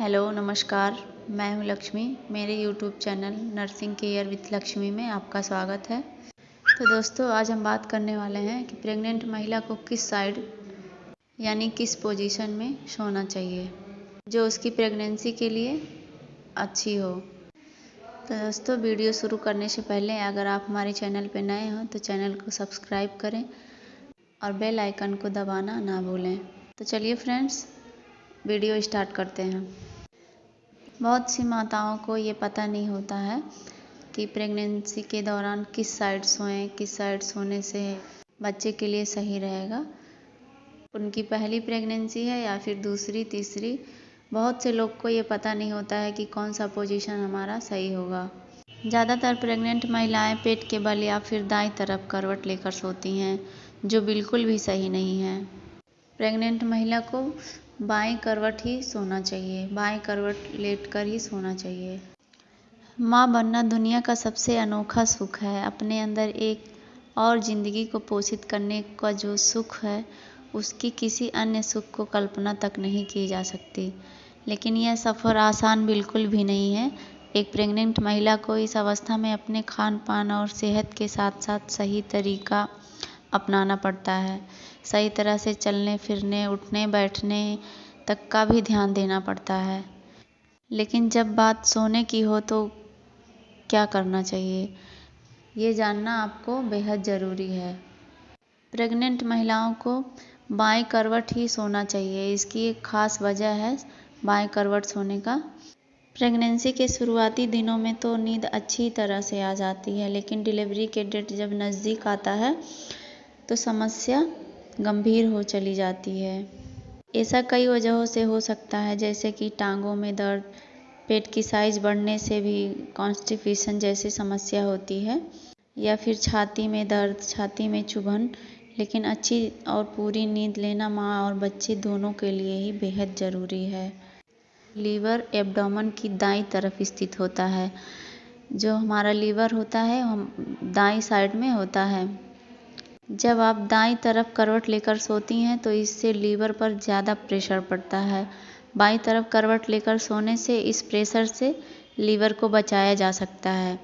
Hello नमस्कार। मैं हूं लक्ष्मी। मेरे YouTube channel nursing care with Lakshmi में आपका स्वागत है। तो दोस्तों, आज हम बात करने वाले हैं कि प्रेग्नेंट महिला को किस साइड यानी किस पोजीशन में सोना चाहिए जो उसकी प्रेगनेंसी के लिए अच्छी हो। तो दोस्तों, वीडियो शुरू करने से पहले अगर आप हमारे चैनल पर नए हो तो चैनल को सब्सक्राइब करें और बेल आइकन को दबाना ना भूलें। तो चलिए फ्रेंड्स, वीडियो स्टार्ट करते हैं। बहुत सी माताओं को ये पता नहीं होता है कि प्रेगनेंसी के दौरान किस साइड सोएं, किस साइड सोने से बच्चे के लिए सही रहेगा। उनकी पहली प्रेगनेंसी है या फिर दूसरी, तीसरी, बहुत से लोग को ये पता नहीं होता है कि कौन सा पोजीशन हमारा सही होगा। ज़्यादातर प्रेग्नेंट महिलाएं पेट के बल या फिर दाईं तरफ करवट लेकर सोती हैं, जो बिल्कुल भी सही नहीं है। प्रेग्नेंट महिला को बाएं करवट ही सोना चाहिए, बाएं करवट लेटकर ही सोना चाहिए। माँ बनना दुनिया का सबसे अनोखा सुख है। अपने अंदर एक और ज़िंदगी को पोषित करने का जो सुख है, उसकी किसी अन्य सुख को कल्पना तक नहीं की जा सकती। लेकिन यह सफ़र आसान बिल्कुल भी नहीं है। एक प्रेग्नेंट महिला को इस अवस्था में अपने खान पान और सेहत के साथ साथ सही तरीका अपनाना पड़ता है। सही तरह से चलने फिरने, उठने बैठने तक का भी ध्यान देना पड़ता है। लेकिन जब बात सोने की हो तो क्या करना चाहिए, ये जानना आपको बेहद ज़रूरी है। प्रेग्नेंट महिलाओं को बाएं करवट ही सोना चाहिए। इसकी एक ख़ास वजह है बाएं करवट सोने का। प्रेगनेंसी के शुरुआती दिनों में तो नींद अच्छी तरह से आ जाती है, लेकिन डिलीवरी के डेट जब नज़दीक आता है तो समस्या गंभीर हो चली जाती है। ऐसा कई वजहों से हो सकता है, जैसे कि टांगों में दर्द, पेट की साइज़ बढ़ने से भी कॉन्स्टिपेशन जैसी समस्या होती है, या फिर छाती में दर्द, छाती में चुभन। लेकिन अच्छी और पूरी नींद लेना माँ और बच्चे दोनों के लिए ही बेहद ज़रूरी है। लीवर एब्डोमेन की दाईं तरफ स्थित होता है। जो हमारा लीवर होता है हम दाईं साइड में होता है। जब आप दाईं तरफ करवट लेकर सोती हैं तो इससे लीवर पर ज़्यादा प्रेशर पड़ता है। बाईं तरफ करवट लेकर सोने से इस प्रेशर से लीवर को बचाया जा सकता है।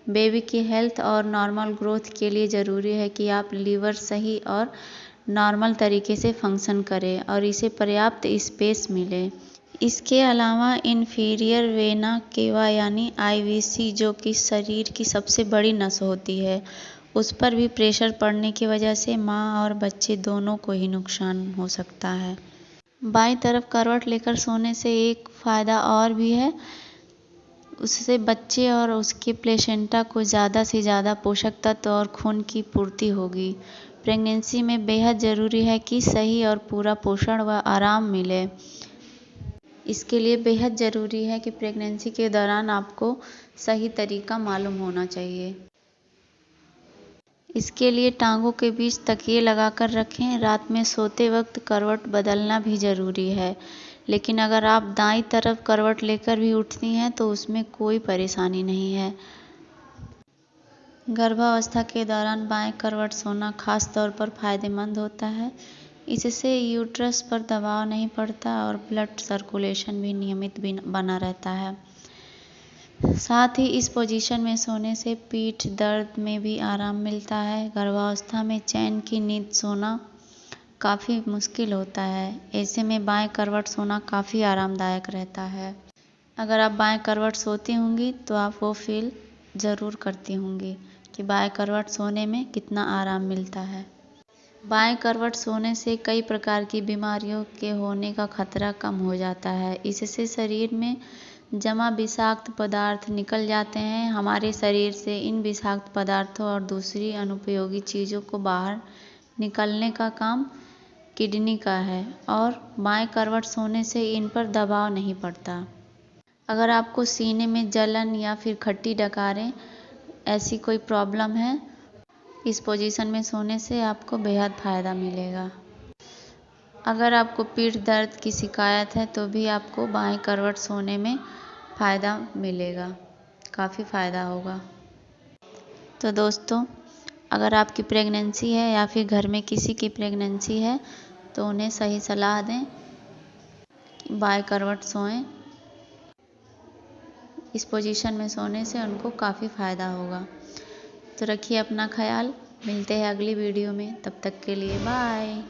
बेबी की हेल्थ और नॉर्मल ग्रोथ के लिए ज़रूरी है कि आप लीवर सही और नॉर्मल तरीके से फंक्शन करें और इसे पर्याप्त स्पेस मिले। इसके अलावा इन्फीरियर वेना केवा यानी आईवीसी, जो कि शरीर की सबसे बड़ी नस होती है, उस पर भी प्रेशर पड़ने की वजह से माँ और बच्चे दोनों को ही नुकसान हो सकता है। बाईं तरफ करवट लेकर सोने से एक फ़ायदा और भी है, उससे बच्चे और उसके प्लेसेंटा को ज़्यादा से ज़्यादा पोषक तत्व और खून की पूर्ति होगी। प्रेगनेंसी में बेहद ज़रूरी है कि सही और पूरा पोषण व आराम मिले। इसके लिए बेहद ज़रूरी है कि प्रेगनेंसी के दौरान आपको सही तरीका मालूम होना चाहिए। इसके लिए टांगों के बीच तकिए लगाकर रखें। रात में सोते वक्त करवट बदलना भी ज़रूरी है। लेकिन अगर आप दाईं तरफ करवट लेकर भी उठती हैं तो उसमें कोई परेशानी नहीं है। गर्भावस्था के दौरान बाएं करवट सोना खास तौर पर फ़ायदेमंद होता है। इससे यूट्रस पर दबाव नहीं पड़ता और ब्लड सर्कुलेशन भी नियमित बना रहता है। साथ ही इस पोजीशन में सोने से पीठ दर्द में भी आराम मिलता है। गर्भावस्था में चैन की नींद सोना काफ़ी मुश्किल होता है। ऐसे में बाएं करवट सोना काफ़ी आरामदायक रहता है। अगर आप बाएं करवट सोती होंगी तो आप वो फील ज़रूर करती होंगी कि बाएं करवट सोने में कितना आराम मिलता है। बाएं करवट सोने से कई प्रकार की बीमारियों के होने का खतरा कम हो जाता है। इससे शरीर में जमा विषाक्त पदार्थ निकल जाते हैं। हमारे शरीर से इन विषाक्त पदार्थों और दूसरी अनुपयोगी चीज़ों को बाहर निकलने का काम किडनी का है और बाएं करवट सोने से इन पर दबाव नहीं पड़ता। अगर आपको सीने में जलन या फिर खट्टी डकारें ऐसी कोई प्रॉब्लम है, इस पोजीशन में सोने से आपको बेहद फ़ायदा मिलेगा। अगर आपको पीठ दर्द की शिकायत है तो भी आपको बाएं करवट सोने में फ़ायदा मिलेगा, काफ़ी फ़ायदा होगा। तो दोस्तों, अगर आपकी प्रेगनेंसी है या फिर घर में किसी की प्रेगनेंसी है तो उन्हें सही सलाह दें कि बाएं करवट सोएं इस पोजीशन में सोने से उनको काफ़ी फ़ायदा होगा। तो रखिए अपना ख्याल, मिलते हैं अगली वीडियो में, तब तक के लिए बाय।